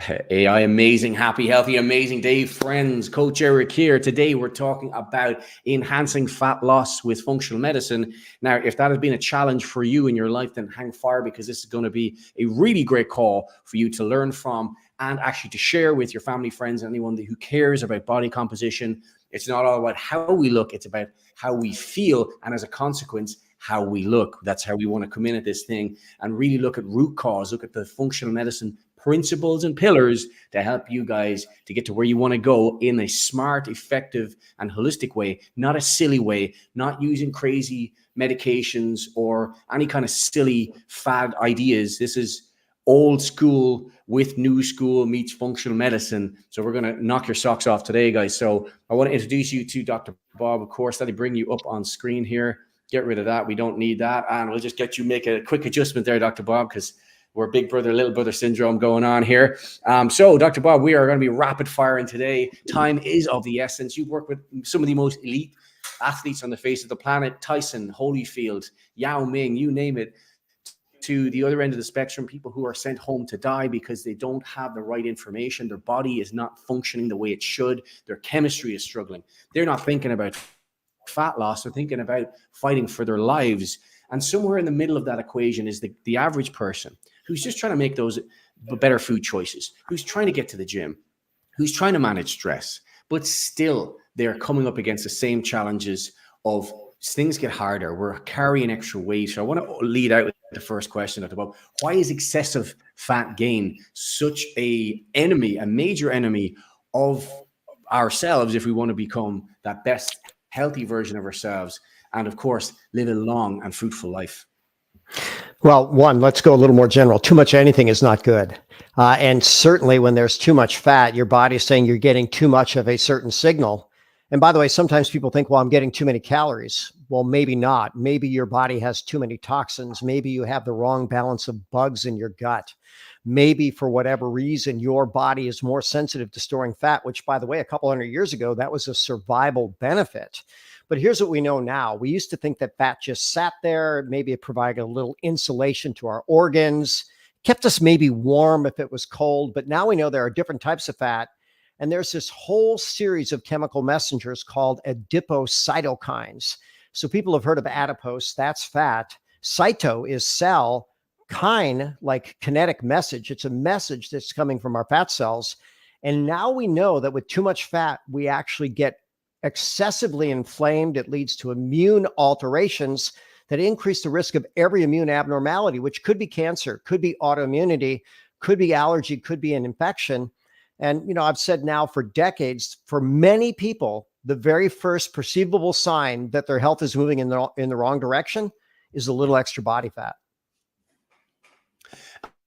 AI amazing, happy, healthy, amazing day, friends. Coach Eric here. Today, we're talking about enhancing fat loss with functional medicine. Now, if that has been a challenge for you in your life, then hang fire, because this is going to be a really great call for you to learn from and actually to share with your family, friends, and anyone who cares about body composition. It's not all about how we look, it's about how we feel, and as a consequence, how we look. That's how we want to come in at this thing and really look at root cause, look at the functional medicine principles and pillars to help you guys to get to where you want to go in a smart, effective, and holistic way, not a silly way, not using crazy medications or any kind of silly fad ideas. This is old school with new school meets functional medicine. So we're going to knock your socks off today, guys. So I want to introduce you to Dr. Bob. Of course, let me bring you up on screen here. Get rid of that. We don't need that. And we'll just get you make a quick adjustment there, Dr. Bob, because we're big brother, little brother syndrome going on here. So, Dr. Bob, we are going to be rapid firing today. Time is of the essence. You work with some of the most elite athletes on the face of the planet: Tyson, Holyfield, Yao Ming, you name it, to the other end of the spectrum, people who are sent home to die because they don't have the right information. Their body is not functioning the way it should. Their chemistry is struggling. They're not thinking about fat loss. They're thinking about fighting for their lives. And somewhere in the middle of that equation is the average person who's just trying to make those better food choices, who's trying to get to the gym, who's trying to manage stress, but still they're coming up against the same challenges of things get harder. We're carrying extra weight. So I want to lead out with the first question about why is excessive fat gain such a major enemy of ourselves if we want to become that best healthy version of ourselves and, of course, live a long and fruitful life? Well, one, let's go a little more general. Too much of anything is not good. And certainly when there's too much fat, your body is saying you're getting too much of a certain signal. And by the way, sometimes people think, well, I'm getting too many calories. Well, maybe not. Maybe your body has too many toxins. Maybe you have the wrong balance of bugs in your gut. Maybe for whatever reason, your body is more sensitive to storing fat, which, by the way, a couple hundred years ago, that was a survival benefit. But here's what we know now. We used to think that fat just sat there. Maybe it provided a little insulation to our organs, kept us maybe warm if it was cold. But now we know there are different types of fat. And there's this whole series of chemical messengers called adipocytokines. So people have heard of adipose, that's fat. Cyto is cell. Kine, like kinetic message. It's a message that's coming from our fat cells. And now we know that with too much fat, we actually get excessively inflamed. It leads to immune alterations that increase the risk of every immune abnormality, which could be cancer, could be autoimmunity, could be allergy, could be an infection. And, you know, I've said now for decades, for many people, the very first perceivable sign that their health is moving in the wrong direction is a little extra body fat.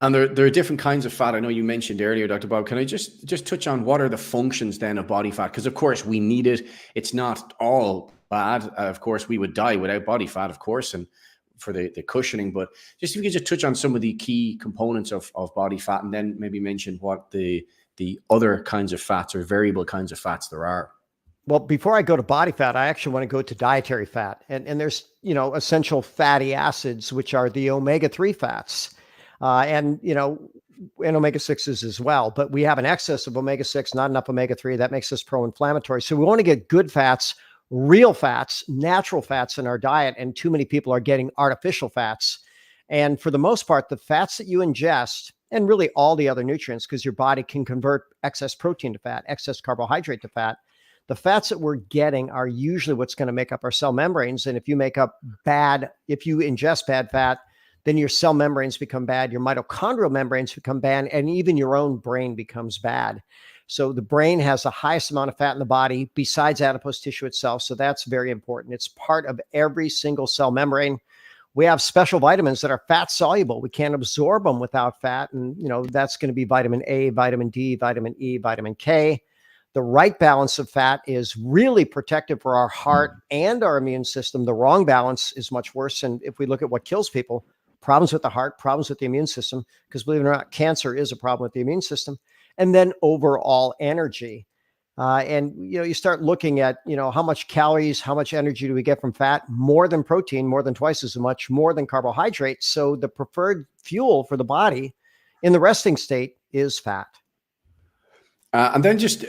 And there are different kinds of fat. I know you mentioned earlier, Dr. Bob. Can I just touch on what are the functions then of body fat? Because, of course, we need it. It's not all bad. Of course, we would die without body fat, of course, and for the cushioning. But just if you could just touch on some of the key components of body fat, and then maybe mention what the other kinds of fats or variable kinds of fats there are. Well, before I go to body fat, I actually want to go to dietary fat. And there's, you know, essential fatty acids, which are the omega-3 fats. And omega-6s as well. But we have an excess of omega-6, not enough omega-3. That makes us pro-inflammatory. So we want to get good fats, real fats, natural fats in our diet. And too many people are getting artificial fats. And for the most part, the fats that you ingest, and really all the other nutrients, because your body can convert excess protein to fat, excess carbohydrate to fat, the fats that we're getting are usually what's going to make up our cell membranes. And if you ingest bad fat, then your cell membranes become bad, your mitochondrial membranes become bad, and even your own brain becomes bad. So the brain has the highest amount of fat in the body besides adipose tissue itself. So that's very important. It's part of every single cell membrane. We have special vitamins that are fat soluble. We can't absorb them without fat. And, you know, that's going to be vitamin A, vitamin D, vitamin E, vitamin K. The right balance of fat is really protective for our heart and our immune system. The wrong balance is much worse. And if we look at what kills people, problems with the heart, problems with the immune system, because believe it or not, cancer is a problem with the immune system, and then overall energy. And, you know, you start looking at, you know, how much calories, how much energy do we get from fat? More than protein, more than twice as much, more than carbohydrates. So the preferred fuel for the body in the resting state is fat. And then just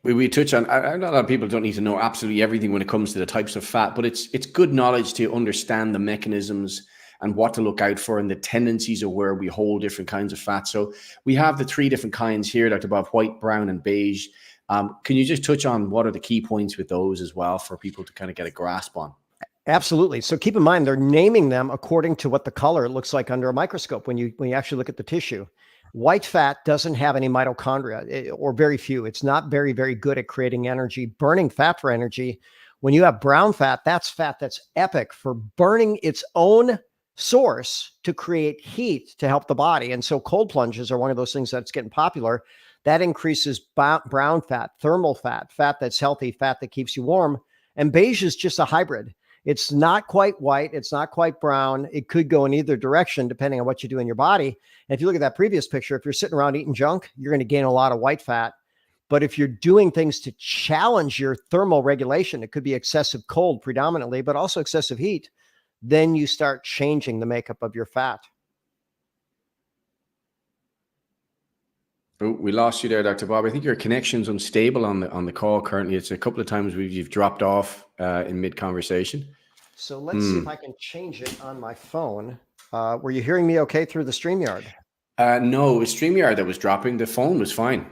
we touch on, a lot of people don't need to know absolutely everything when it comes to the types of fat, but it's good knowledge to understand the mechanisms and what to look out for and the tendencies of where we hold different kinds of fat. So we have the 3 different kinds here, Dr. Bob: white, brown, and beige. Can you just touch on what are the key points with those as well for people to kind of get a grasp on? Absolutely. So keep in mind, they're naming them according to what the color looks like under a microscope when you actually look at the tissue. White fat doesn't have any mitochondria, or very few. It's not very, very good at creating energy, burning fat for energy. When you have brown fat that's epic for burning its own source to create heat to help the body. And so cold plunges are one of those things that's getting popular. That increases brown fat, thermal fat, fat that's healthy, fat that keeps you warm. And beige is just a hybrid. It's not quite white. It's not quite brown. It could go in either direction depending on what you do in your body. And if you look at that previous picture, if you're sitting around eating junk, you're going to gain a lot of white fat. But if you're doing things to challenge your thermal regulation, it could be excessive cold predominantly, but also excessive heat, then you start changing the makeup of your fat. Oh, we lost you there, Dr. Bob. I think your connection's unstable on the call currently. It's a couple of times you've dropped off in mid-conversation. So let's see if I can change it on my phone. Were you hearing me okay through the StreamYard? No, it was StreamYard that was dropping. The phone was fine.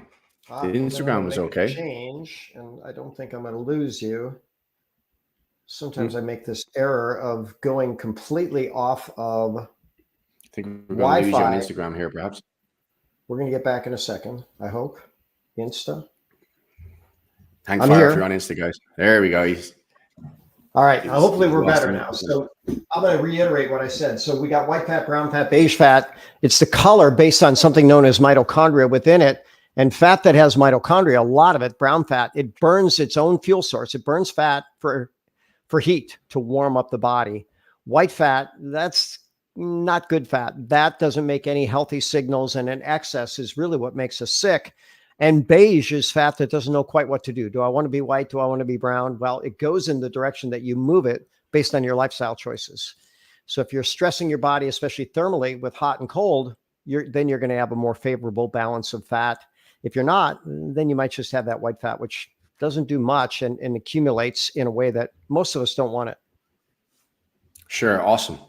The Instagram was okay. Change, and I don't think I'm going to lose you. Sometimes I make this error of going completely off of I think we're going to lose you on Wi-Fi. Instagram here, perhaps. We're going to get back in a second, I hope. Insta. Hang I'm fire here. if you're on Insta, guys. There we go. All right. Hopefully we're better now. So I'm going to reiterate what I said. So we got white fat, brown fat, beige fat. It's the color based on something known as mitochondria within it. And fat that has mitochondria, a lot of it, brown fat, it burns its own fuel source. It burns fat for heat to warm up the body. White fat, that's not good fat. That doesn't make any healthy signals, and an excess is really what makes us sick. And beige is fat that doesn't know quite what to do. Do I want to be white? Do I want to be brown? Well, it goes in the direction that you move it based on your lifestyle choices. So if you're stressing your body, especially thermally with hot and cold, then you're going to have a more favorable balance of fat. If you're not, then you might just have that white fat, which doesn't do much and accumulates in a way that most of us don't want it. Sure. Awesome.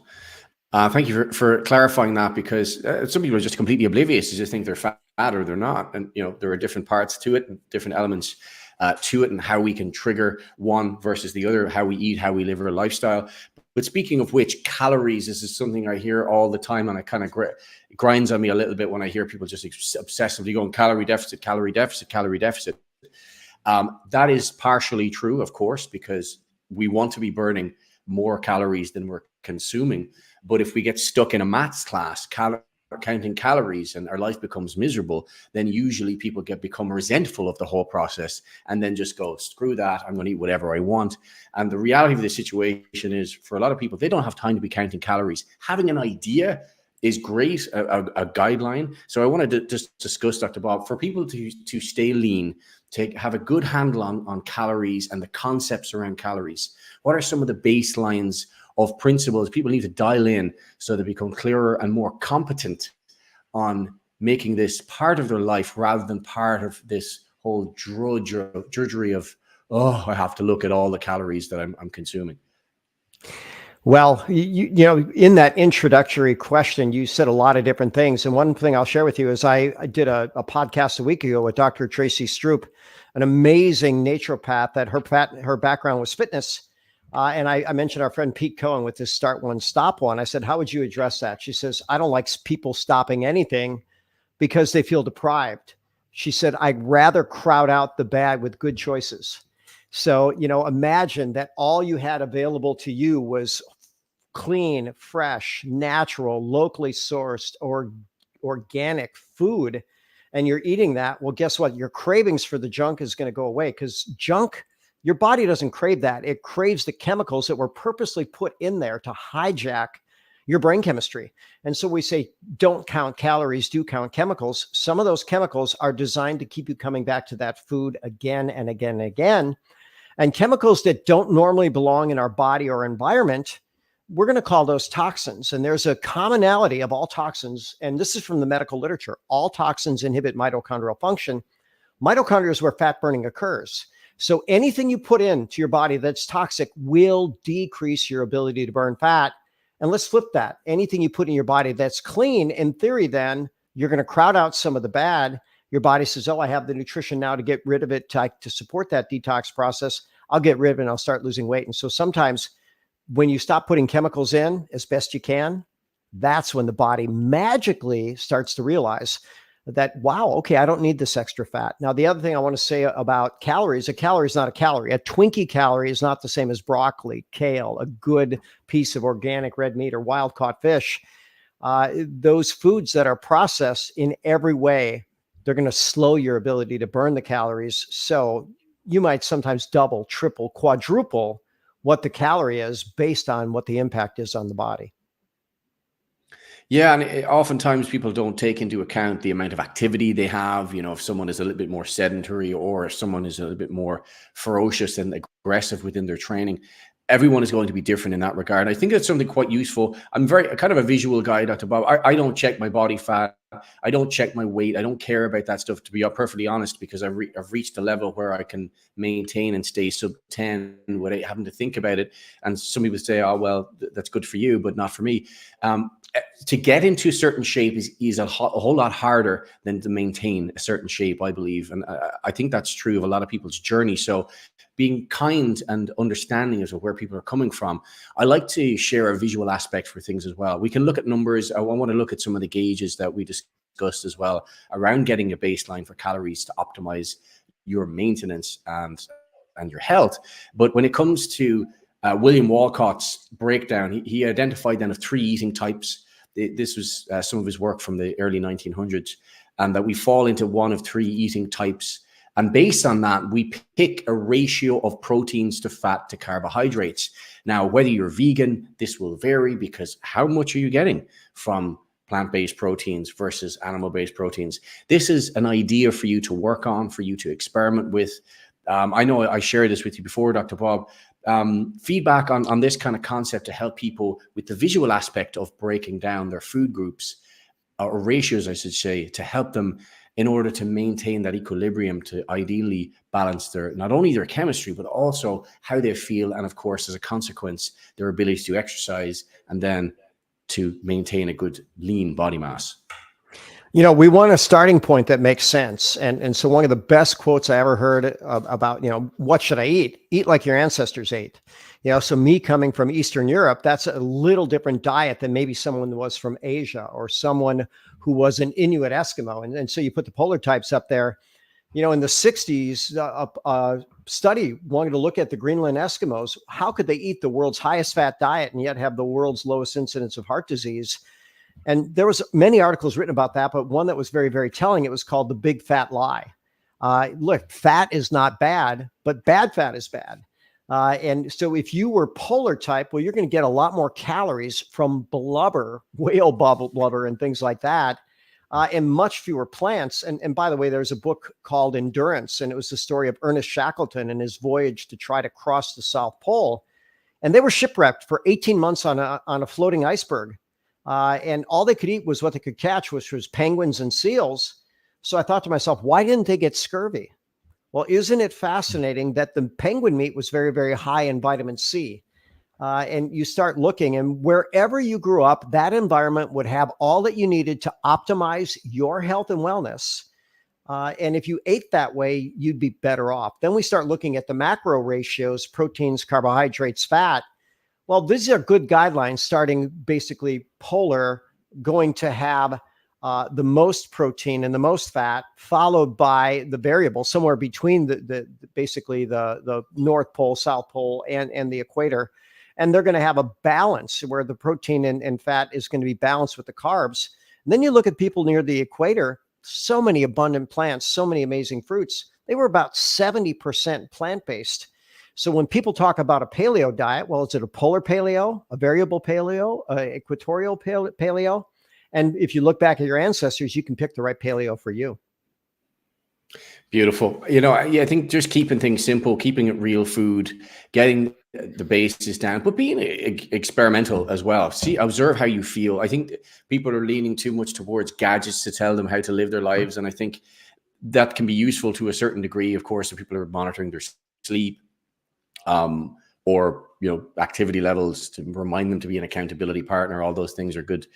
Thank you for clarifying that, because some people are just completely oblivious. They just think they're fat or they're not. And, there are different parts to it and different elements to it, and how we can trigger one versus the other, how we eat, how we live our lifestyle. But speaking of which, calories, this is something I hear all the time, and it kind of grinds on me a little bit when I hear people just obsessively going calorie deficit, calorie deficit, calorie deficit. That is partially true, of course, because we want to be burning more calories than we're consuming. But if we get stuck in a maths class counting calories and our life becomes miserable, then usually people become resentful of the whole process and then just go, screw that, I'm going to eat whatever I want. And the reality of the situation is, for a lot of people, they don't have time to be counting calories. Having an idea is great, a guideline. So I wanted to just discuss, Dr. Bob, for people to stay lean, to have a good handle on calories and the concepts around calories. What are some of the baselines of principles people need to dial in so they become clearer and more competent on making this part of their life rather than part of this whole drudgery of, oh, I have to look at all the calories that I'm consuming? Well, in that introductory question, you said a lot of different things. And one thing I'll share with you is I did a podcast a week ago with Dr. Tracy Stroop, an amazing naturopath that her background was fitness. And I mentioned our friend Pete Cohen with this Start One, Stop One. I said, how would you address that? She says, I don't like people stopping anything because they feel deprived. She said, I'd rather crowd out the bad with good choices. So, imagine that all you had available to you was clean, fresh, natural, locally sourced, or organic food, and you're eating that. Well, guess what? Your cravings for the junk is going to go away, because junk, your body doesn't crave that. It craves the chemicals that were purposely put in there to hijack your brain chemistry. And so we say, don't count calories, do count chemicals. Some of those chemicals are designed to keep you coming back to that food again and again and again. And chemicals that don't normally belong in our body or environment, we're going to call those toxins. And there's a commonality of all toxins, and this is from the medical literature. All toxins inhibit mitochondrial function. Mitochondria is where fat burning occurs. So anything you put into your body that's toxic will decrease your ability to burn fat. And let's flip that. Anything you put in your body that's clean, in theory, then you're going to crowd out some of the bad. Your body says, oh, I have the nutrition now to get rid of it, to support that detox process. I'll get rid of it and I'll start losing weight. And so sometimes when you stop putting chemicals in as best you can, that's when the body magically starts to realize that, wow, okay, I don't need this extra fat. Now, the other thing I want to say about calories, a calorie is not a calorie. A Twinkie calorie is not the same as broccoli, kale, a good piece of organic red meat or wild caught fish. Those foods that are processed in every way, they're going to slow your ability to burn the calories. So you might sometimes double, triple, quadruple what the calorie is based on what the impact is on the body. Yeah, and oftentimes people don't take into account the amount of activity they have. You know, if someone is a little bit more sedentary or if someone is a little bit more ferocious and aggressive within their training, everyone is going to be different in that regard. I think that's something quite useful. I'm kind of a visual guy, Dr. Bob. I don't check my body fat. I don't check my weight. I don't care about that stuff, to be perfectly honest, because I've reached a level where I can maintain and stay sub 10 without having to think about it. And some people say, oh, well, that's good for you, but not for me. To get into a certain shape is a whole lot harder than to maintain a certain shape, I believe. And I think that's true of a lot of people's journey. So being kind and understanding as to where people are coming from. I like to share a visual aspect for things as well. We can look at numbers. I want to look at some of the gauges that we discussed as well around getting a baseline for calories to optimize your maintenance and your health. But when it comes to William Walcott's breakdown, he identified then of 3 eating types. This was some of his work from the early 1900s, and that we fall into one of 3 eating types. And based on that, we pick a ratio of proteins to fat to carbohydrates. Now, whether you're vegan, this will vary because how much are you getting from plant-based proteins versus animal-based proteins? This is an idea for you to work on, for you to experiment with. I know I shared this with you before, Dr. Bob. Feedback on this kind of concept to help people with the visual aspect of breaking down their food groups or ratios, I should say, to help them in order to maintain that equilibrium, to ideally balance their, not only their chemistry, but also how they feel. And of course, as a consequence, their ability to exercise and then to maintain a good lean body mass. You know, we want a starting point that makes sense. And so one of the best quotes I ever heard about, what should I eat? Eat like your ancestors ate. So me coming from Eastern Europe, that's a little different diet than maybe someone was from Asia or someone who was an Inuit Eskimo. And so you put the polar types up there. In the 60s, a study wanted to look at the Greenland Eskimos. How could they eat the world's highest fat diet and yet have the world's lowest incidence of heart disease? And there was many articles written about that, but one that was very, very telling, it was called The Big Fat Lie. Look, fat is not bad, but bad fat is bad. And so if you were polar type, well, you're going to get a lot more calories from blubber, whale blubber and things like that, and much fewer plants. And by the way, there's a book called Endurance, and it was the story of Ernest Shackleton and his voyage to try to cross the South Pole. And they were shipwrecked for 18 months on a floating iceberg. And all they could eat was what they could catch, which was penguins and seals. So I thought to myself, why didn't they get scurvy? Well, isn't it fascinating that the penguin meat was very, very high in vitamin C? And you start looking, and wherever you grew up, that environment would have all that you needed to optimize your health and wellness. And if you ate that way, you'd be better off. Then we start looking at the macro ratios, proteins, carbohydrates, fat. Well, these are good guidelines, starting basically polar, going to have the most protein and the most fat, followed by the variable somewhere between basically the North Pole, South Pole, and the equator. And they're going to have a balance where the protein and fat is going to be balanced with the carbs. And then you look at people near the equator, so many abundant plants, so many amazing fruits. They were about 70% plant-based. So when people talk about a paleo diet, well, is it a polar paleo, a variable paleo, equatorial paleo? And if you look back at your ancestors, you can pick the right paleo for you. Beautiful. I think just keeping things simple, keeping it real food, getting the basis down, but being experimental as well. Observe how you feel. I think people are leaning too much towards gadgets to tell them how to live their lives. And I think that can be useful to a certain degree, of course, if people are monitoring their sleep, or activity levels, to remind them to be an accountability partner. All those things are good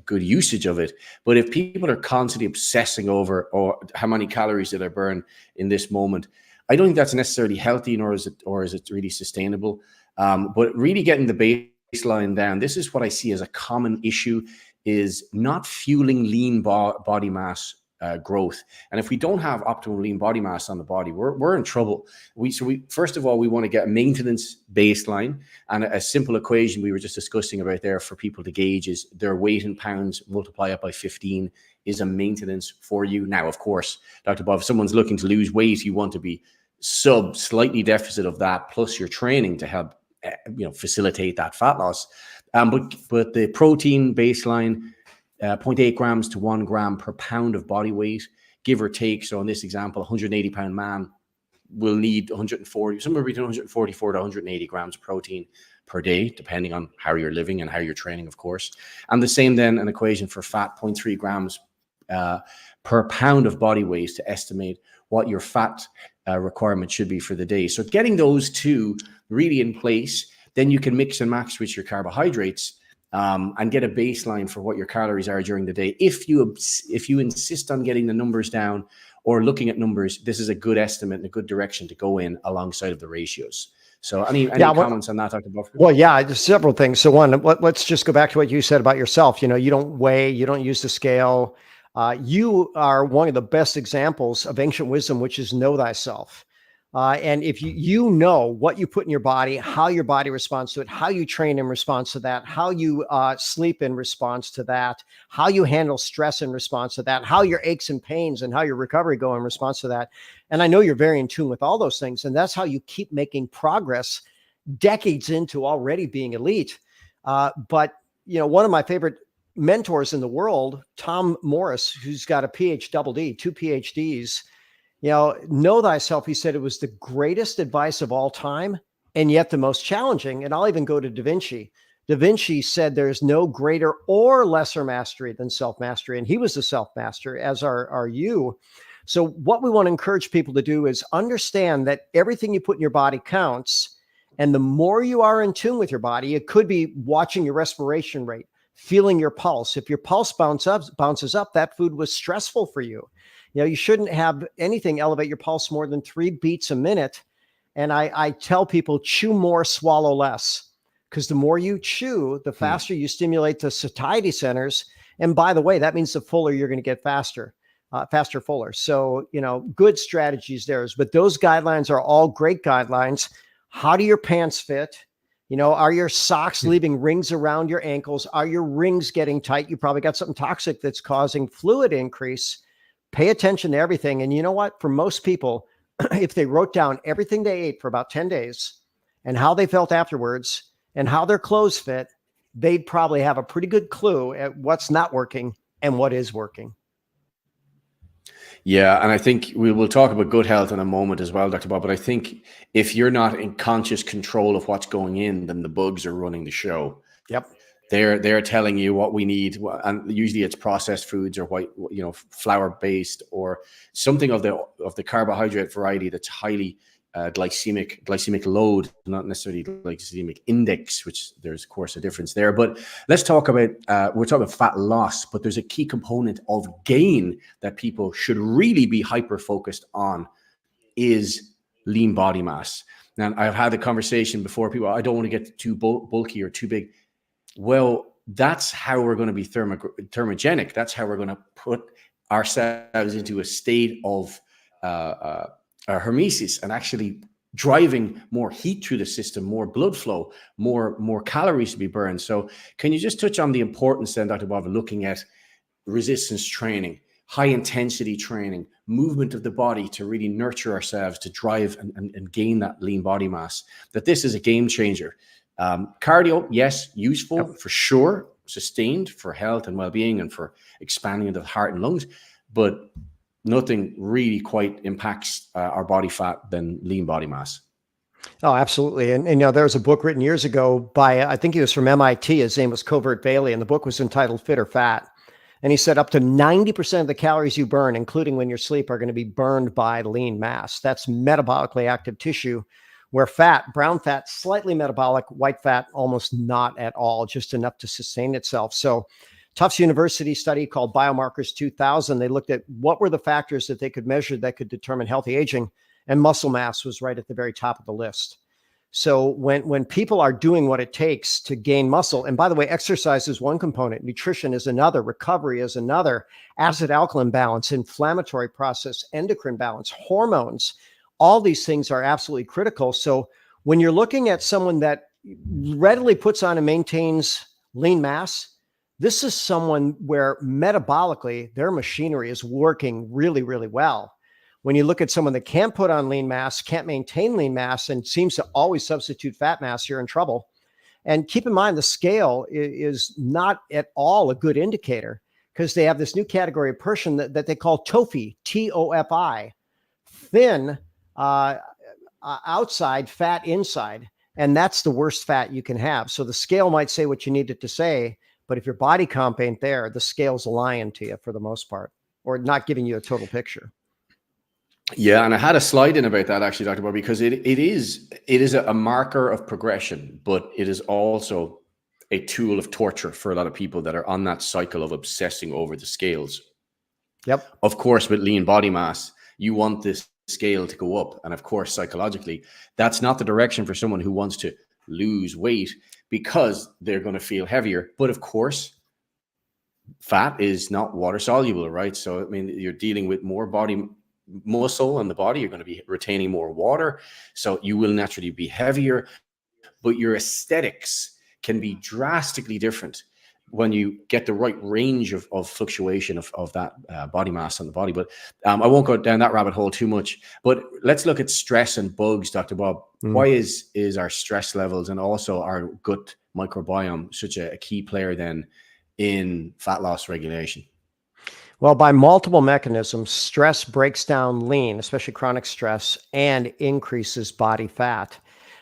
usage of it. But if people are constantly obsessing over, or how many calories did I burn in this moment, I don't think that's necessarily healthy, nor is it really sustainable. But really getting the baseline down. This is what I see as a common issue: is not fueling lean body mass growth. And if we don't have optimal lean body mass on the body, we're in trouble. We first of all, we want to get a maintenance baseline, and a simple equation we were just discussing about there for people to gauge is their weight in pounds, multiply it by 15 is a maintenance for you. Now, of course, Dr. Bob, if someone's looking to lose weight, you want to be slightly deficit of that, plus your training to help facilitate that fat loss. But the protein baseline, 0.8 grams to 1 gram per pound of body weight, give or take. So in this example, 180 pound man will need 140, somewhere between 144 to 180 grams of protein per day, depending on how you're living and how you're training, of course. And the same then, an equation for fat, 0.3 grams per pound of body weight to estimate what your fat requirement should be for the day. So getting those two really in place, then you can mix and match with your carbohydrates, and get a baseline for what your calories are during the day. If you insist on getting the numbers down or looking at numbers, this is a good estimate and a good direction to go in alongside of the ratios. So any comments on that, Dr. Buffer? Well, yeah, there's several things. So one, let's just go back to what you said about yourself. You don't weigh, you don't use the scale. You are one of the best examples of ancient wisdom, which is know thyself. And if you know what you put in your body, how your body responds to it, how you train in response to that, how you sleep in response to that, how you handle stress in response to that, how your aches and pains and how your recovery go in response to that. And I know you're very in tune with all those things. And that's how you keep making progress decades into already being elite. But one of my favorite mentors in the world, Tom Morris, who's got a PhD, 2 PhDs, know thyself. He said it was the greatest advice of all time, and yet the most challenging. And I'll even go to Da Vinci. Da Vinci said there's no greater or lesser mastery than self-mastery. And he was the self-master, as are you. So what we want to encourage people to do is understand that everything you put in your body counts. And the more you are in tune with your body, it could be watching your respiration rate, feeling your pulse. If your pulse bounces up, that food was stressful for you. You shouldn't have anything elevate your pulse more than 3 beats a minute. And I tell people, chew more, swallow less, because the more you chew, the faster you stimulate the satiety centers. And by the way, that means the fuller you're going to get faster, fuller. So, good strategies there. But those guidelines are all great guidelines. How do your pants fit? Are your socks leaving rings around your ankles? Are your rings getting tight? You probably got something toxic that's causing fluid increase. Pay attention to everything. And you know what? For most people, if they wrote down everything they ate for about 10 days and how they felt afterwards and how their clothes fit, they'd probably have a pretty good clue at what's not working and what is working. Yeah. And I think we will talk about good health in a moment as well, Dr. Bob. But I think if you're not in conscious control of what's going in, then the bugs are running the show. Yep. They're telling you what we need, and usually it's processed foods or white, flour based, or something of the carbohydrate variety that's highly glycemic load, not necessarily glycemic index, which there's of course a difference there. But let's talk about we're talking about fat loss, but there's a key component of gain that people should really be hyper focused on is lean body mass. Now, I've had the conversation before. People, I don't want to get too bulky or too big. Well, that's how we're going to be thermogenic. That's how we're going to put ourselves into a state of hormesis and actually driving more heat through the system, more blood flow, more calories to be burned. So can you just touch on the importance then, Dr. Bob, of looking at resistance training, high intensity training, movement of the body to really nurture ourselves to drive and gain that lean body mass, that this is a game changer. Cardio, yes, useful for sure, sustained for health and well-being and for expanding into the heart and lungs, but nothing really quite impacts our body fat than lean body mass. Oh, absolutely. And there was a book written years ago by, I think he was from MIT. His name was Covert Bailey, and the book was entitled Fit or Fat. And he said up to 90% of the calories you burn, including when you're asleep, are going to be burned by lean mass. That's metabolically active tissue, where fat, brown fat, slightly metabolic, white fat, almost not at all, just enough to sustain itself. So Tufts University study called Biomarkers 2000, they looked at what were the factors that they could measure that could determine healthy aging, and muscle mass was right at the very top of the list. So when people are doing what it takes to gain muscle, and by the way, exercise is one component, nutrition is another, recovery is another, acid-alkaline balance, inflammatory process, endocrine balance, hormones, all these things are absolutely critical. So when you're looking at someone that readily puts on and maintains lean mass, this is someone where metabolically their machinery is working really, really well. When you look at someone that can't put on lean mass, can't maintain lean mass, and seems to always substitute fat mass, you're in trouble. And keep in mind, the scale is not at all a good indicator, because they have this new category of person that they call TOFI, T-O-F-I, thin outside, fat inside. And that's the worst fat you can have. So the scale might say what you need it to say, but if your body comp ain't there, the scale's lying to you for the most part, or not giving you a total picture. Yeah, and I had a slide in about that actually, Dr. Bob, because it is a marker of progression, but it is also a tool of torture for a lot of people that are on that cycle of obsessing over the scales. Yep. Of course, with lean body mass, you want this scale to go up. And of course, psychologically, that's not the direction for someone who wants to lose weight, because they're going to feel heavier. But of course, fat is not water soluble, right? So, I mean, you're dealing with more body muscle in the body, you're going to be retaining more water, so you will naturally be heavier, but your aesthetics can be drastically different when you get the right range of fluctuation of that body mass on the body. But I won't go down that rabbit hole too much, but let's look at stress and bugs, Dr. Bob. Why is our stress levels and also our gut microbiome such a key player then in fat loss regulation? Well, by multiple mechanisms, stress breaks down lean, especially chronic stress, and increases body fat.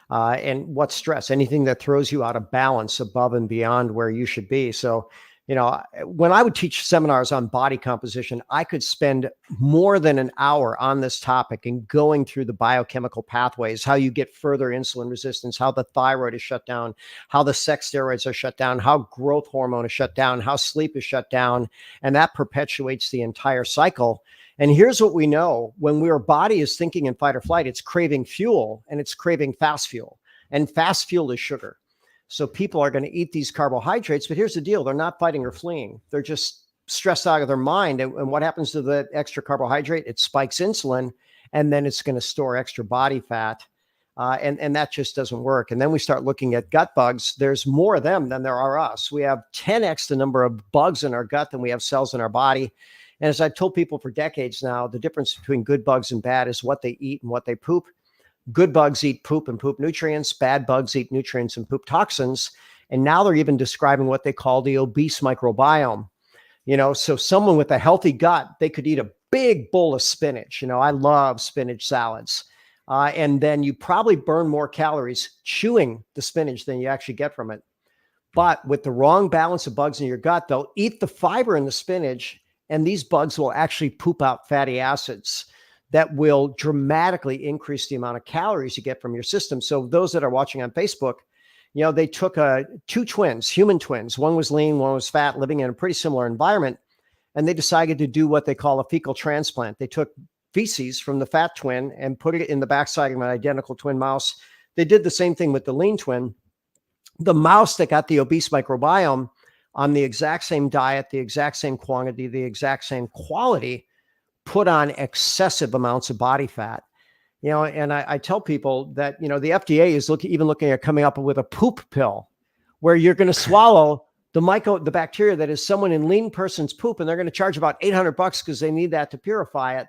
And what's stress? Anything that throws you out of balance above and beyond where you should be. So, when I would teach seminars on body composition, I could spend more than an hour on this topic and going through the biochemical pathways, how you get further insulin resistance, how the thyroid is shut down, how the sex steroids are shut down, how growth hormone is shut down, how sleep is shut down, and that perpetuates the entire cycle. And here's what we know: when your body is thinking in fight or flight, it's craving fuel, and it's craving fast fuel, and fast fuel is sugar. So people are going to eat these carbohydrates, but here's the deal: they're not fighting or fleeing. They're just stressed out of their mind. And what happens to the extra carbohydrate? It spikes insulin, and then it's going to store extra body fat. And that just doesn't work. And then we start looking at gut bugs. There's more of them than there are us. We have 10x the number of bugs in our gut than we have cells in our body. And as I've told people for decades now, the difference between good bugs and bad is what they eat and what they poop. Good bugs eat poop and poop nutrients. Bad bugs eat nutrients and poop toxins. And now they're even describing what they call the obese microbiome. So someone with a healthy gut, they could eat a big bowl of spinach. I love spinach salads. And then you probably burn more calories chewing the spinach than you actually get from it. But with the wrong balance of bugs in your gut, they'll eat the fiber in the spinach, and these bugs will actually poop out fatty acids that will dramatically increase the amount of calories you get from your system. So those that are watching on Facebook, they took two twins, human twins. One was lean, one was fat, living in a pretty similar environment. And they decided to do what they call a fecal transplant. They took feces from the fat twin and put it in the backside of an identical twin mouse. They did the same thing with the lean twin. The mouse that got the obese microbiome on the exact same diet, the exact same quantity, the exact same quality, put on excessive amounts of body fat. And I tell people that, the FDA is even looking at coming up with a poop pill where you're going to swallow the bacteria that is someone in lean person's poop, and they're going to charge about $800 because they need that to purify it.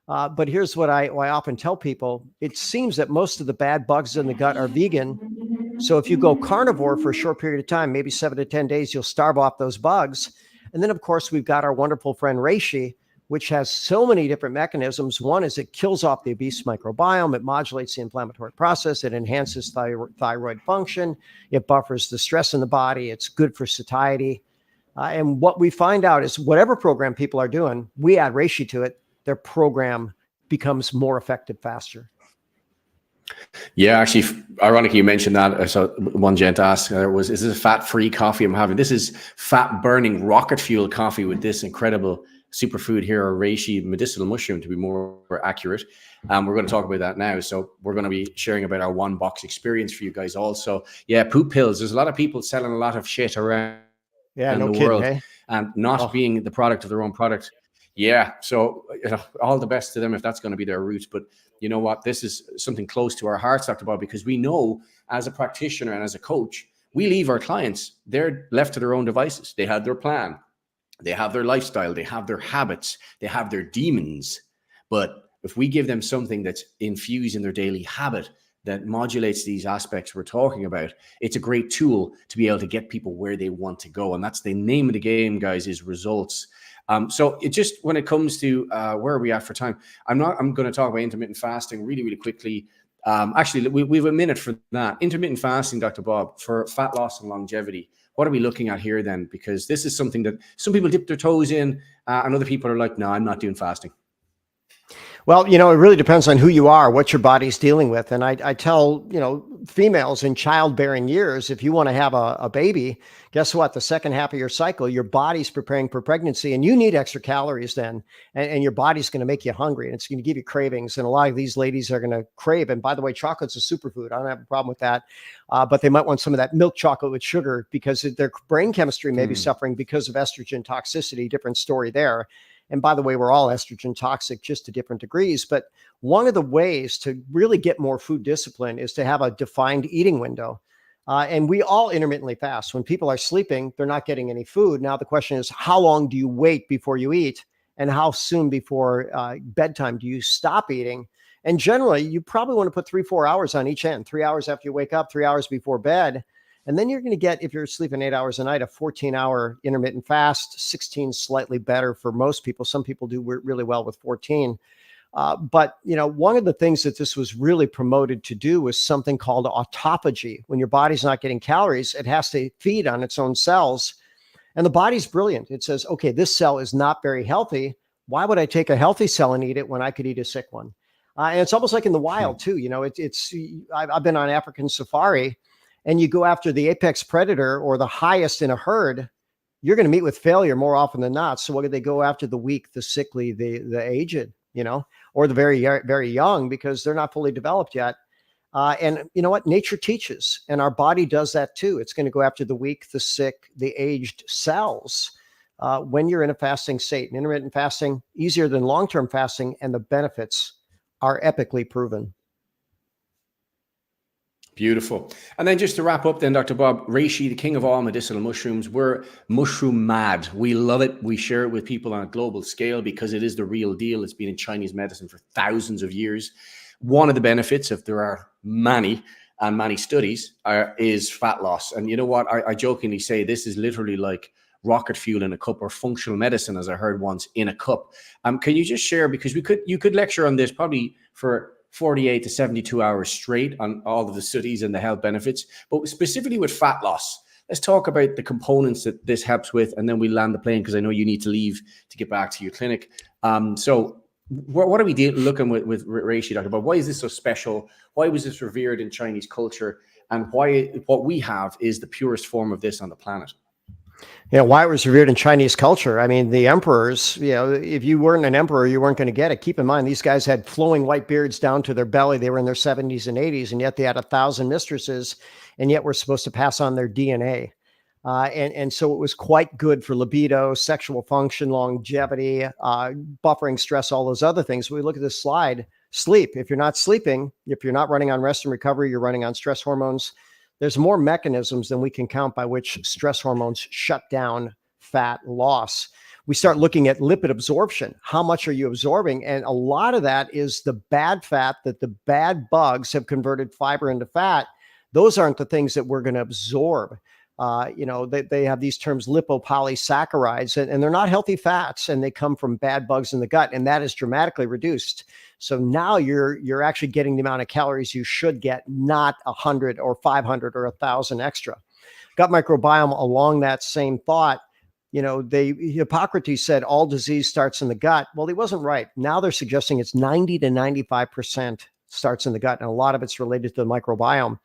But here's what I often tell people. It seems that most of the bad bugs in the gut are vegan. So if you go carnivore for a short period of time, maybe 7 to 10 days, you'll starve off those bugs. And then, of course, we've got our wonderful friend reishi, which has so many different mechanisms. One is it kills off the obese microbiome. It modulates the inflammatory process. It enhances thyroid function. It buffers the stress in the body. It's good for satiety. And what we find out is whatever program people are doing, we add reishi to it, their program becomes more effective faster. Yeah, actually, ironically, you mentioned that. So one gent asked, "Is this a fat-free coffee I'm having?" This is fat-burning rocket fuel coffee with this incredible superfood here, or reishi medicinal mushroom, to be more accurate. We're going to talk about that now. So we're going to be sharing about our one box experience for you guys also. Yeah, poop pills. There's a lot of people selling a lot of shit around Yeah, no the kidding, world hey? and not being the product of their own product. Yeah, so all the best to them if that's going to be their route. But you know what? This is something close to our hearts, Dr. Bob, because we know as a practitioner and as a coach, we leave our clients, they're left to their own devices. They have their plan, they have their lifestyle, they have their habits, they have their demons. But if we give them something that's infused in their daily habit that modulates these aspects we're talking about, it's a great tool to be able to get people where they want to go. And that's the name of the game, guys, is results. So it just, when it comes to where are we at for time, I'm going to talk about intermittent fasting really, really quickly. Actually, we have a minute for that. Intermittent fasting, Dr. Bob, for fat loss and longevity. What are we looking at here then? Because this is something that some people dip their toes in and other people are like, no, I'm not doing fasting. Well, it really depends on who you are, what your body's dealing with. And I tell, females in childbearing years, if you want to have a baby, guess what? The second half of your cycle, your body's preparing for pregnancy and you need extra calories then. And your body's going to make you hungry and it's going to give you cravings. And a lot of these ladies are going to crave. And by the way, chocolate's a superfood. I don't have a problem with that. But they might want some of that milk chocolate with sugar because their brain chemistry may be suffering because of estrogen toxicity. Different story there. And by the way, we're all estrogen toxic, just to different degrees. But one of the ways to really get more food discipline is to have a defined eating window. And we all intermittently fast. When people are sleeping, they're not getting any food. Now, the question is, how long do you wait before you eat? And how soon before bedtime do you stop eating? And generally, you probably want to put 3-4 hours on each end, 3 hours after you wake up, 3 hours before bed. And then you're going to get, if you're sleeping 8 hours a night, a 14-hour intermittent fast, 16 slightly better for most people. Some people do really well with 14. But, one of the things that this was really promoted to do was something called autophagy. When your body's not getting calories, it has to feed on its own cells. And the body's brilliant. It says, okay, this cell is not very healthy. Why would I take a healthy cell and eat it when I could eat a sick one? And it's almost like in the wild, too. I've been on African safari. And you go after the apex predator or the highest in a herd, you're going to meet with failure more often than not. So what do they go after? The weak, the sickly, the aged, or the very, very young, because they're not fully developed yet. And you know what? Nature teaches, and our body does that too. It's going to go after the weak, the sick, the aged cells when you're in a fasting state. And intermittent fasting, easier than long-term fasting, and the benefits are epically proven. Beautiful. And then just to wrap up then, Dr. Bob, reishi, the king of all medicinal mushrooms, we're mushroom mad. We love it. We share it with people on a global scale because it is the real deal. It's been in Chinese medicine for thousands of years. One of the benefits, if there are many and many studies, is fat loss. And you know what? I jokingly say this is literally like rocket fuel in a cup, or functional medicine, as I heard once, in a cup. Can you just share, because you could lecture on this probably for 48 to 72 hours straight on all of the studies and the health benefits, but specifically with fat loss, let's talk about the components that this helps with, and then we land the plane because I know you need to leave to get back to your clinic. So what are we looking with reishi, Dr. Bob? Why is this so special? Why was this revered in Chinese culture? And why what we have is the purest form of this on the planet? Why it was revered in Chinese culture. I mean, the emperors, if you weren't an emperor, you weren't going to get it. Keep in mind, these guys had flowing white beards down to their belly. They were in their 70s and 80s, and yet they had 1,000 mistresses, and yet we're supposed to pass on their DNA. And so it was quite good for libido, sexual function, longevity, buffering stress, all those other things. When we look at this slide, sleep. If you're not sleeping, if you're not running on rest and recovery, you're running on stress hormones. There's more mechanisms than we can count by which stress hormones shut down fat loss. We start looking at lipid absorption. How much are you absorbing? And a lot of that is the bad fat that the bad bugs have converted fiber into fat. Those aren't the things that we're going to absorb. They have these terms lipopolysaccharides, and they're not healthy fats, and they come from bad bugs in the gut, and that is dramatically reduced. So now you're actually getting the amount of calories you should get, not 100 or 500 or 1,000 extra. Gut microbiome, along that same thought, Hippocrates said all disease starts in the gut. Well, he wasn't right. Now they're suggesting it's 90 to 95% starts in the gut, and a lot of it's related to the microbiome.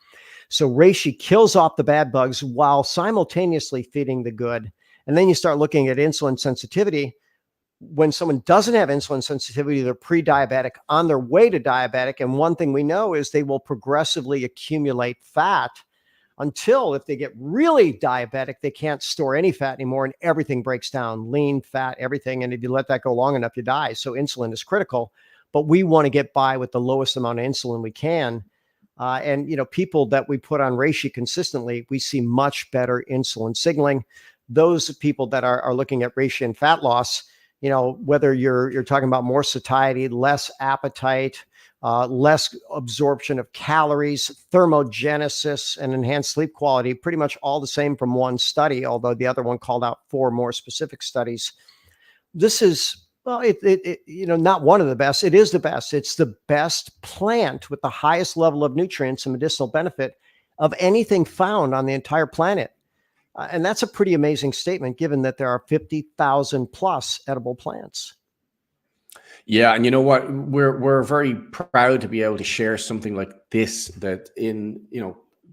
So reishi kills off the bad bugs while simultaneously feeding the good. And then you start looking at insulin sensitivity. When someone doesn't have insulin sensitivity, they're pre-diabetic, on their way to diabetic. And one thing we know is they will progressively accumulate fat until, if they get really diabetic, they can't store any fat anymore and everything breaks down, lean, fat, everything. And if you let that go long enough, you die. So insulin is critical, but we want to get by with the lowest amount of insulin we can. People that we put on reishi consistently, we see much better insulin signaling. Those people that are looking at reishi and fat loss, whether you're talking about more satiety, less appetite, less absorption of calories, thermogenesis, and enhanced sleep quality, pretty much all the same from one study, although the other one called out 4 more specific studies. This is, well, not one of the best. It is the best. It's the best plant with the highest level of nutrients and medicinal benefit of anything found on the entire planet. And that's a pretty amazing statement, given that there are 50,000 plus edible plants. Yeah, and you know what? We're very proud to be able to share something like this that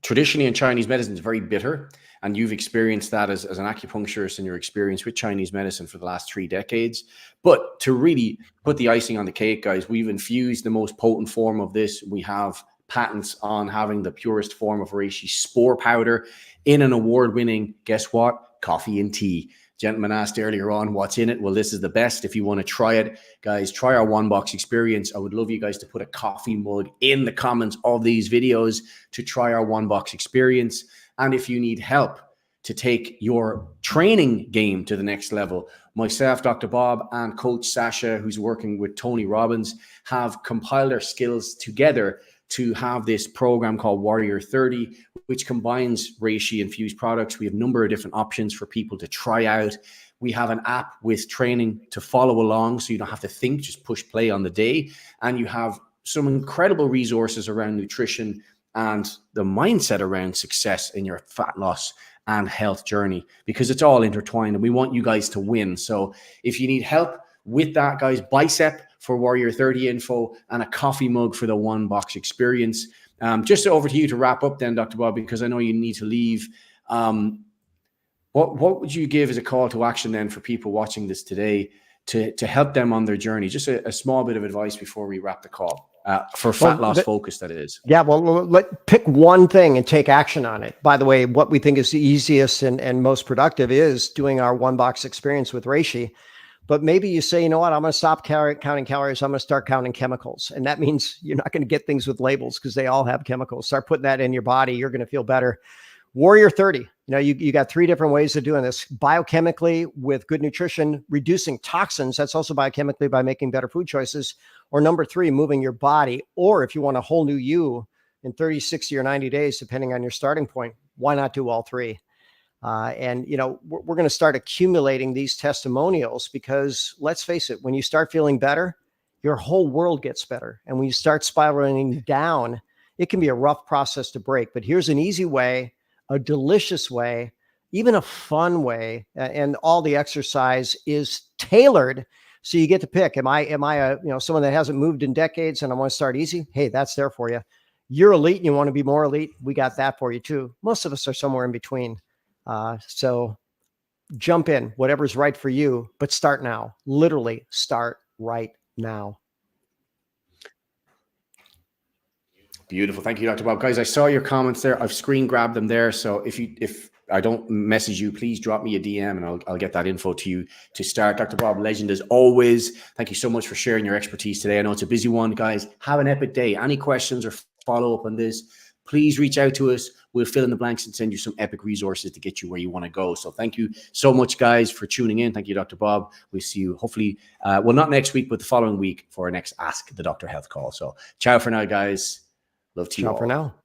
traditionally in Chinese medicine is very bitter, and you've experienced that as an acupuncturist in your experience with Chinese medicine for the last 3 decades. But to really put the icing on the cake, guys, we've infused the most potent form of this. We have patents on having the purest form of reishi spore powder in an award-winning, guess what? Coffee and tea. Gentleman asked earlier on, what's in it? Well, this is the best. If you want to try it, guys, try our One Box experience. I would love you guys to put a coffee mug in the comments of these videos to try our One Box experience. And if you need help to take your training game to the next level, myself, Dr. Bob, and Coach Sasha, who's working with Tony Robbins, have compiled our skills together to have this program called Warrior 30, which combines reishi infused products. We have a number of different options for people to try out. We have an app with training to follow along, so you don't have to think, just push play on the day. And you have some incredible resources around nutrition and the mindset around success in your fat loss and health journey, because it's all intertwined and we want you guys to win. So if you need help with that, guys, bicep for Warrior 30 info and a coffee mug for the One Box experience. Just over to you to wrap up then, Dr. Bob, because I know you need to leave. What would you give as a call to action then for people watching this today to help them on their journey? Just a small bit of advice before we wrap the call for fat loss focus, that is. Yeah, well, pick one thing and take action on it. By the way, what we think is the easiest and most productive is doing our One Box experience with reishi. But maybe you say, you know what, I'm going to stop counting calories. I'm going to start counting chemicals. And that means you're not going to get things with labels because they all have chemicals. Start putting that in your body. You're going to feel better. Warrior 30, you got 3 different ways of doing this. Biochemically with good nutrition, reducing toxins. That's also biochemically by making better food choices. Or number 3, moving your body. Or if you want a whole new you in 30, 60, or 90 days, depending on your starting point, why not do all 3? We're going to start accumulating these testimonials because let's face it, when you start feeling better, your whole world gets better. And when you start spiraling down, it can be a rough process to break. But here's an easy way, a delicious way, even a fun way. And all the exercise is tailored. So you get to pick, am I someone that hasn't moved in decades and I want to start easy? Hey, that's there for you. You're elite and you want to be more elite. We got that for you too. Most of us are somewhere in between. So jump in, whatever's right for you, but start now. Literally start right now. Beautiful. Thank you, Dr. Bob. Guys, I saw your comments there. I've screen grabbed them there. So if I don't message you, please drop me a DM and I'll get that info to you to start. Dr. Bob, legend as always. Thank you so much for sharing your expertise today. I know it's a busy one, guys. Have an epic day. Any questions or follow up on this, please reach out to us. We'll fill in the blanks and send you some epic resources to get you where you want to go. So thank you so much, guys, for tuning in. Thank you, Dr. Bob. We'll see you hopefully, not next week, but the following week for our next Ask the Doctor Health call. So ciao for now, guys. Love to you all. Ciao for now.